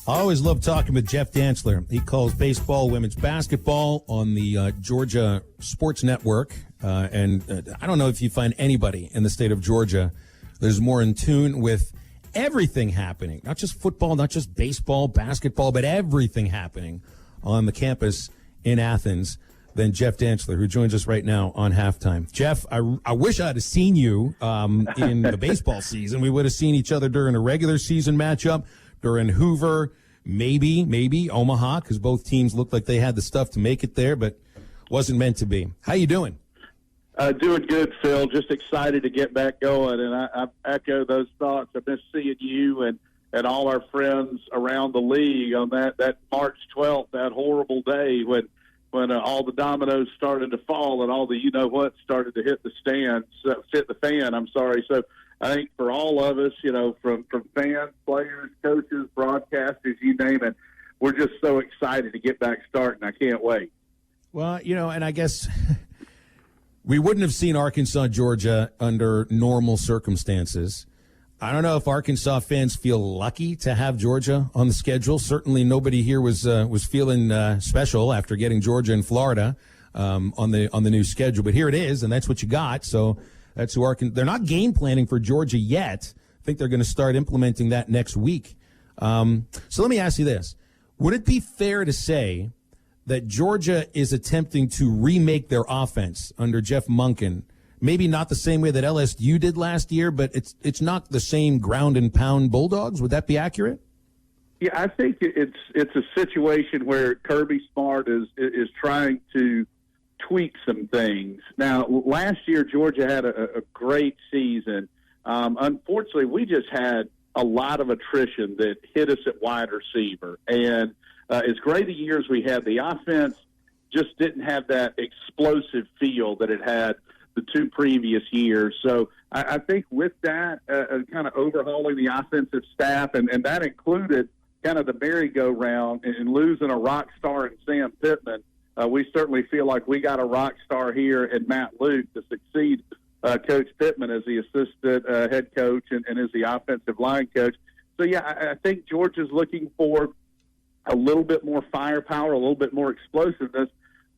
I always love talking with Jeff Dantzler. He calls baseball, women's basketball on the Georgia Sports Network. And I don't know if you find anybody in the state of Georgia that's more in tune with everything happening, not just football, not just baseball, basketball, but everything happening on the campus in Athens than Jeff Dantzler, who joins us right now on Halftime. Jeff, I wish I'd have seen you in the baseball season. We would have seen each other during a regular season matchup, during Hoover, maybe Omaha, because both teams looked like they had the stuff to make it there, but wasn't meant to be. How you doing? Doing good, Phil. Just excited to get back going, and I echo those thoughts. I miss seeing you and all our friends around the league on that March 12th, that horrible day when all the dominoes started to fall and all the you-know-what started to hit the fan. I'm sorry. So I think for all of us, from fans, players, coaches, broadcasters, you name it, we're just so excited to get back starting. I can't wait. Well, and I guess we wouldn't have seen Arkansas, Georgia under normal circumstances. I don't know if Arkansas fans feel lucky to have Georgia on the schedule. Certainly nobody here was feeling special after getting Georgia and Florida on the new schedule. But here it is, and that's what you got. So that's who Arkansas. They're not game planning for Georgia yet. I think they're going to start implementing that next week. So let me ask you this. Would it be fair to say that Georgia is attempting to remake their offense under Jeff Monken? Maybe not the same way that LSU did last year, but it's not the same ground and pound Bulldogs. Would that be accurate? Yeah, I think it's a situation where Kirby Smart is trying to tweak some things. Now, last year Georgia had a great season. Unfortunately, we just had a lot of attrition that hit us at wide receiver. And as great a year as we had, the offense just didn't have that explosive feel that it had the two previous years. So I think with that, kind of overhauling the offensive staff, and that included kind of the merry-go-round and losing a rock star in Sam Pittman, we certainly feel like we got a rock star here in Matt Luke to succeed Coach Pittman as the assistant head coach and as the offensive line coach. So, yeah, I think Georgia's looking for a little bit more firepower, a little bit more explosiveness.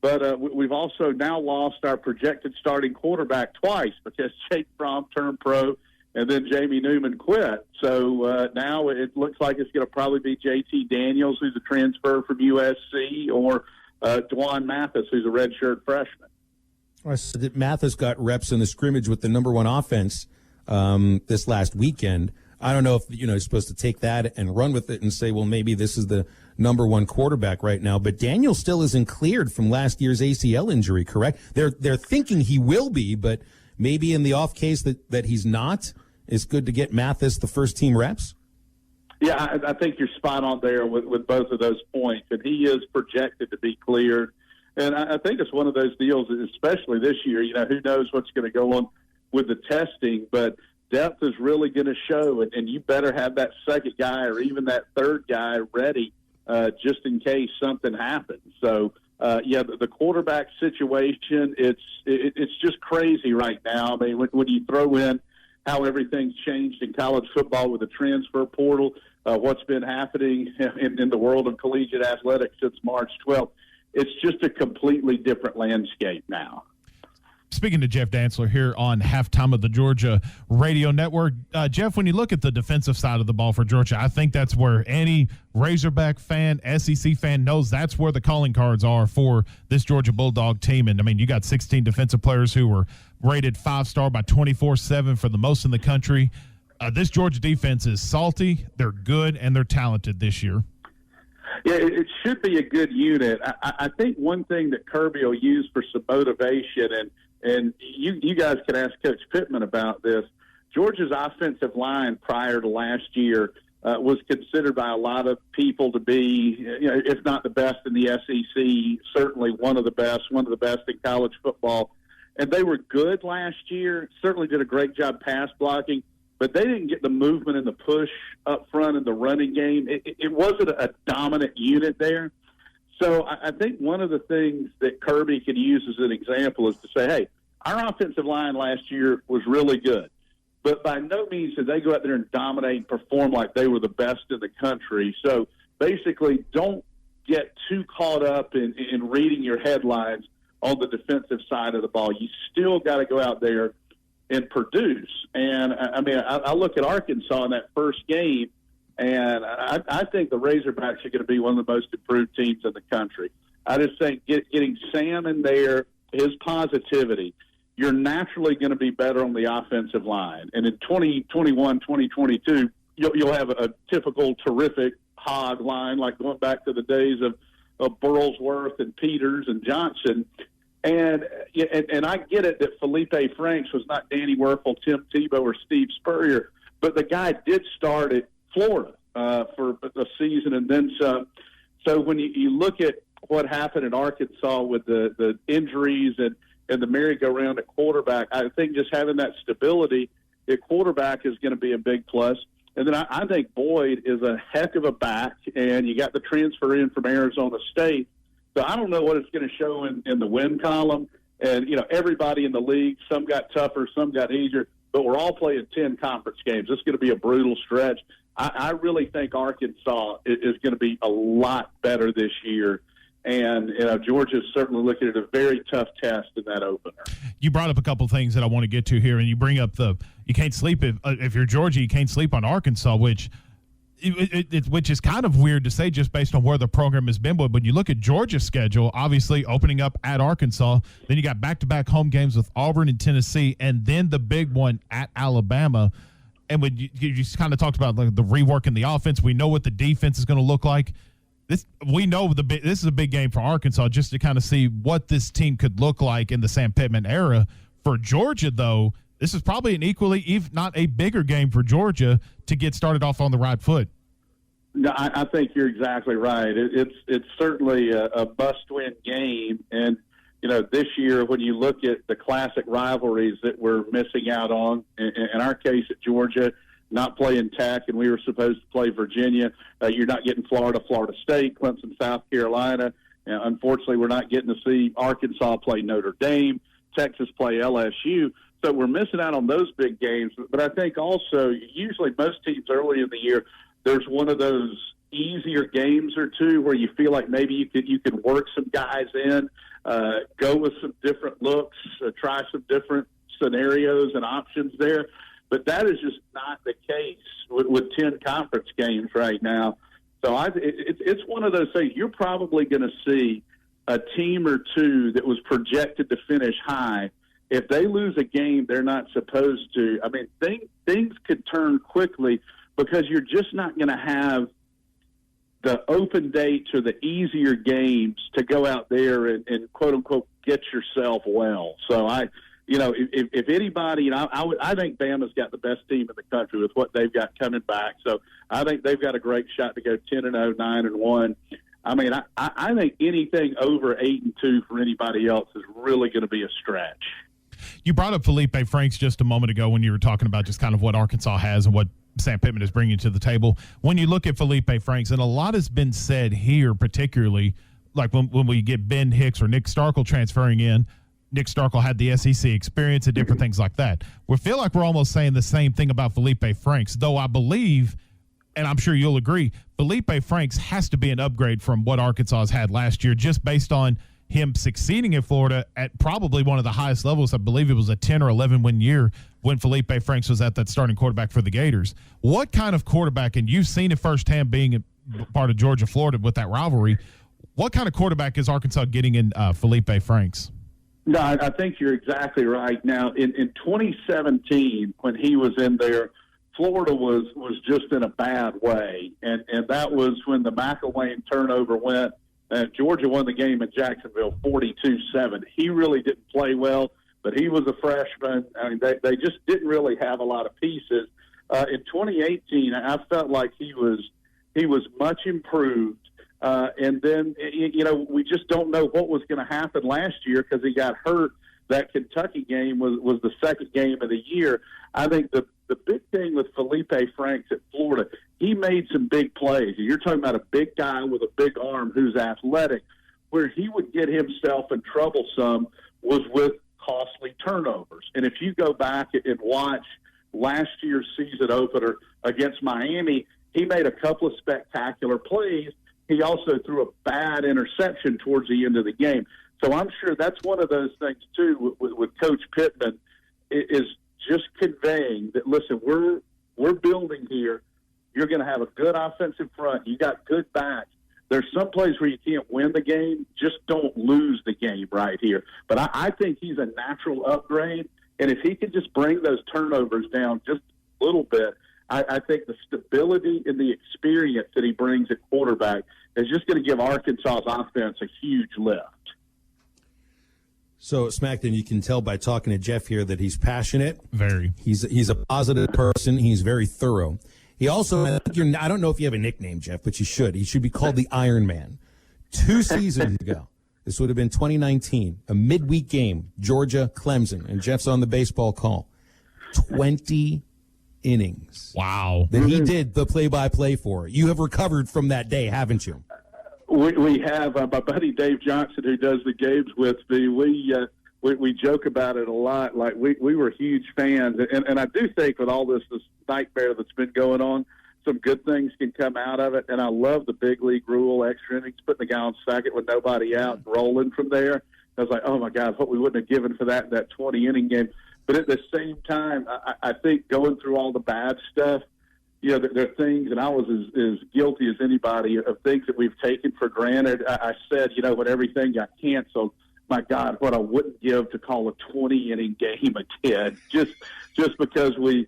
But we've also now lost our projected starting quarterback twice because Jake Fromm turned pro and then Jamie Newman quit. So now it looks like it's going to probably be J.T. Daniels, who's a transfer from USC, or Dwan Mathis, who's a redshirt freshman. I said that Mathis got reps in the scrimmage with the number one offense this last weekend. I don't know if you're supposed to take that and run with it and say, well, maybe this is the number one quarterback right now. But Daniel still isn't cleared from last year's ACL injury, correct? They're thinking he will be, but maybe in the off case that he's not, it's good to get Mathis the first team reps. Yeah, I think you're spot on there with both of those points. And he is projected to be cleared. And I think it's one of those deals, especially this year, who knows what's going to go on with the testing, but depth is really going to show, and you better have that second guy or even that third guy ready just in case something happens. So, the quarterback situation, it's just crazy right now. I mean, when you throw in how everything's changed in college football with the transfer portal, what's been happening in the world of collegiate athletics since March 12th, it's just a completely different landscape now. Speaking to Jeff Dantzler here on Halftime of the Georgia Radio Network. Jeff, when you look at the defensive side of the ball for Georgia, I think that's where any Razorback fan, SEC fan knows that's where the calling cards are for this Georgia Bulldog team. And, I mean, you got 16 defensive players who were rated 5-star by 24/7 for the most in the country. This Georgia defense is salty, they're good, and they're talented this year. Yeah, it should be a good unit. I think one thing that Kirby will use for some motivation, and you guys can ask Coach Pittman about this, Georgia's offensive line prior to last year was considered by a lot of people to be, if not the best in the SEC, certainly one of the best in college football. And they were good last year, certainly did a great job pass blocking, but they didn't get the movement and the push up front in the running game. It wasn't a dominant unit there. So I think one of the things that Kirby could use as an example is to say, hey, our offensive line last year was really good, but by no means did they go out there and dominate and perform like they were the best in the country. So basically don't get too caught up in reading your headlines on the defensive side of the ball. You still got to go out there and produce. And, I look at Arkansas in that first game, and I think the Razorbacks are going to be one of the most improved teams in the country. I just think getting Sam in there, his positivity, you're naturally going to be better on the offensive line. And in 2021, 2022, you'll have a typical terrific hog line, like going back to the days of Burlsworth and Peters and Johnson. And I get it that Felipe Franks was not Danny Werfel, Tim Tebow, or Steve Spurrier, but the guy did start at Florida for a season and then some. So when you look at what happened in Arkansas with the injuries and the merry-go-round at quarterback, I think just having that stability at quarterback is going to be a big plus. And then I think Boyd is a heck of a back, and you got the transfer in from Arizona State. So I don't know what it's going to show in the win column. And, everybody in the league, some got tougher, some got easier, but we're all playing 10 conference games. It's going to be a brutal stretch. I really think Arkansas is going to be a lot better this year. And, Georgia's certainly looking at a very tough test in that opener. You brought up a couple things that I want to get to here, and you bring up you can't sleep if you're Georgia, you can't sleep on Arkansas, which is kind of weird to say just based on where the program has been. But when you look at Georgia's schedule, obviously opening up at Arkansas, then you got back-to-back home games with Auburn and Tennessee, and then the big one at Alabama. And when you just kind of talked about the rework in the offense, we know what the defense is going to look like. This is a big game for Arkansas, just to kind of see what this team could look like in the Sam Pittman era. For Georgia, though, this is probably an equally, if not a bigger game for Georgia to get started off on the right foot. No, I think you're exactly right. It's certainly a must-win game. And, this year when you look at the classic rivalries that we're missing out on, in our case at Georgia, not playing Tech, and we were supposed to play Virginia. You're not getting Florida State, Clemson, South Carolina. Unfortunately, we're not getting to see Arkansas play Notre Dame, Texas play LSU. So we're missing out on those big games. But I think also, usually most teams early in the year, there's one of those easier games or two where you feel like maybe you could work some guys in, go with some different looks, try some different scenarios and options there. But that is just not the case with 10 conference games right now. So it's one of those things. You're probably going to see a team or two that was projected to finish high. If they lose a game they're not supposed to, things could turn quickly because you're just not going to have the open dates or the easier games to go out there and quote-unquote get yourself well. So if anybody, I think Bama's got the best team in the country with what they've got coming back. So I think they've got a great shot to go 10-0, 9-1. I think anything over 8-2 for anybody else is really going to be a stretch. You brought up Felipe Franks just a moment ago when you were talking about just kind of what Arkansas has and what Sam Pittman is bringing to the table. When you look at Felipe Franks, and a lot has been said here, particularly like when we get Ben Hicks or Nick Starkel transferring in. Nick Starkel had the SEC experience and different things like that. We feel like we're almost saying the same thing about Felipe Franks, though I believe, and I'm sure you'll agree, Felipe Franks has to be an upgrade from what Arkansas has had last year, just based on him succeeding in Florida at probably one of the highest levels. I believe it was a 10 or 11 win year when Felipe Franks was at that starting quarterback for the Gators. What kind of quarterback, and you've seen it firsthand being a part of Georgia-Florida with that rivalry, what kind of quarterback is Arkansas getting in Felipe Franks? No, I think you're exactly right. Now, in 2017, when he was in there, Florida was just in a bad way, and that was when the McElwain turnover went. Georgia won the game in Jacksonville 42-7. He really didn't play well, but he was a freshman. They just didn't really have a lot of pieces. In 2018, I felt like he was much improved. And then, we just don't know what was going to happen last year because he got hurt. That Kentucky game was the second game of the year. I think the big thing with Felipe Franks at Florida, he made some big plays. You're talking about a big guy with a big arm who's athletic. Where he would get himself in trouble some was with costly turnovers. And if you go back and watch last year's season opener against Miami, he made a couple of spectacular plays. He also threw a bad interception towards the end of the game. So I'm sure that's one of those things, too, with Coach Pittman, is just conveying that, listen, we're building here. You're going to have a good offensive front. You got good backs. There's some plays where you can't win the game. Just don't lose the game right here. But I think he's a natural upgrade. And if he can just bring those turnovers down just a little bit, I think the stability and the experience that he brings at quarterback is just going to give Arkansas's offense a huge lift. So, Smackton, you can tell by talking to Jeff here that he's passionate. Very. He's a positive person. He's very thorough. He also, I don't know if you have a nickname, Jeff, but you should. He should be called the Iron Man. 2 seasons ago, this would have been 2019, a midweek game, Georgia-Clemson, and Jeff's on the baseball call. 20 innings. Wow. That he did the play-by-play for. You have recovered from that day, haven't you? We have my buddy Dave Johnson, who does the games with me. We joke about it a lot. Like we were huge fans, and I do think with all this nightmare that's been going on, some good things can come out of it. And I love the big league rule, extra innings, putting the guy on second with nobody out, and rolling from there. I was like, oh my God, what we wouldn't have given for that 20-inning game. But at the same time, I think going through all the bad stuff, there are things, and I was as guilty as anybody of things that we've taken for granted. I said, when everything got canceled, my God, what I wouldn't give to call a 20-inning game a 10, just because we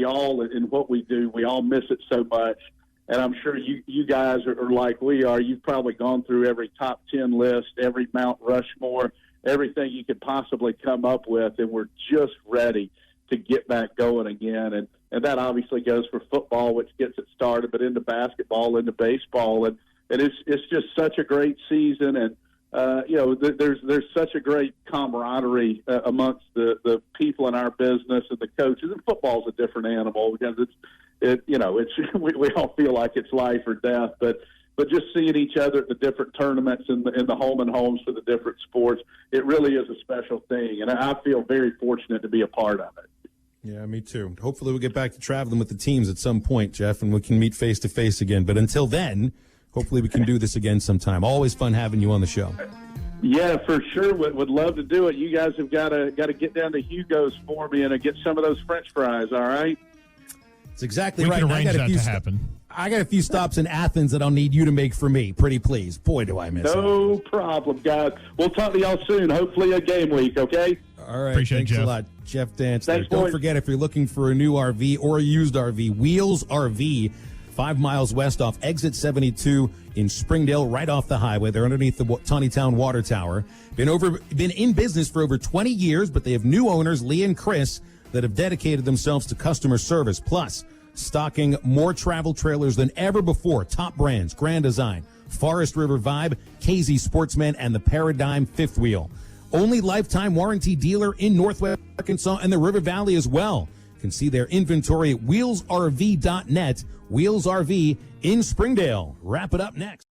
all, in what we do, we all miss it so much. And I'm sure you guys are like we are. You've probably gone through every top 10 list, every Mount Rushmore, everything you could possibly come up with, and we're just ready to get back going again. And that obviously goes for football, which gets it started, but into basketball, into baseball. And it's just such a great season. And, there's such a great camaraderie amongst the people in our business and the coaches. And football's a different animal because we all feel like it's life or death, but just seeing each other at the different tournaments and the home and homes for the different sports, it really is a special thing. And I feel very fortunate to be a part of it. Yeah, me too. Hopefully we'll get back to traveling with the teams at some point, Jeff, and we can meet face to face again. But until then, hopefully we can do this again sometime. Always fun having you on the show. Yeah, for sure. Would love to do it. You guys have got to get down to Hugo's for me and get some of those French fries, all right? It's exactly we right. Can arrange that to happen. I got a few stops in Athens that I'll need you to make for me. Pretty please. Boy, do I miss it. No problem, guys. We'll talk to y'all soon. Hopefully a game week, okay? All right. Appreciate thanks Jeff. a lot. Jeff Dantzler. Thanks, Don't boys. forget, if you're looking for a new RV or a used RV, Wheels RV, 5 miles west off Exit 72 in Springdale, right off the highway. They're underneath the Tawnytown Water Tower. Been in business for over 20 years, but they have new owners, Lee and Chris, that have dedicated themselves to customer service. Plus, stocking more travel trailers than ever before. Top brands, Grand Design, Forest River Vibe, KZ Sportsman, and the Paradigm Fifth Wheel. Only lifetime warranty dealer in Northwest Arkansas and the River Valley as well. You can see their inventory at wheelsrv.net. Wheels RV in Springdale. Wrap it up next.